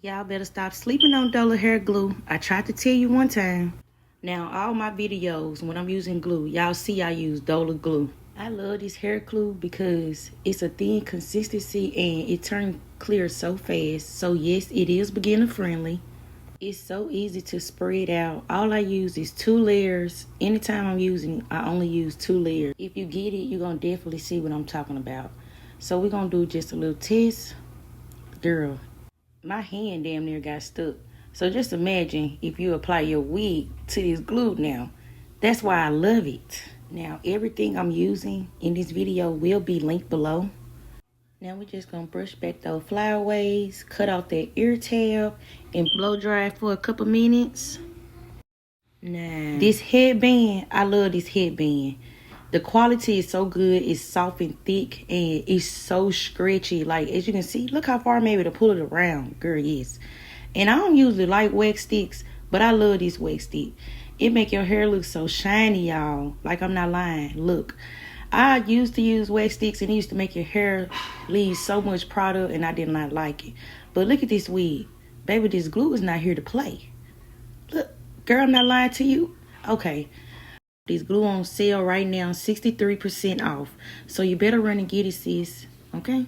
Y'all better stop sleeping on Dola hair glue. I tried to tell you one time. Now, all my videos, when I'm using glue, y'all see I use Dola glue. I love this hair glue because it's a thin consistency and it turns clear so fast. So yes, it is beginner friendly. It's so easy to spread out. All I use is 2 layers. Anytime I'm using, I only use 2 layers. If you get it, you're going to definitely see what I'm talking about. So we're going to do just a little test. Girl, my hand damn near got stuck. So just imagine if you apply your wig to this glue now. That's why I love it. Now everything I'm using in this video will be linked below. Now we're just gonna brush back those flyaways, cut off that ear tab, and blow dry it for a couple minutes. Now this headband, I love this headband. The quality is so good. It's soft and thick, and it's so stretchy. Like, as you can see, look how far I'm able to pull it around. Girl, yes. And I don't usually like wax sticks, but I love this wax stick. It make your hair look so shiny, y'all. Like, I'm not lying. Look, I used to use wax sticks, and it used to make your hair leave so much product, and I did not like it. But look at this wig. Baby, this glue is not here to play. Look, girl, I'm not lying to you. Okay. This glue on sale right now, 63% off. So you better run and get it, sis. Okay?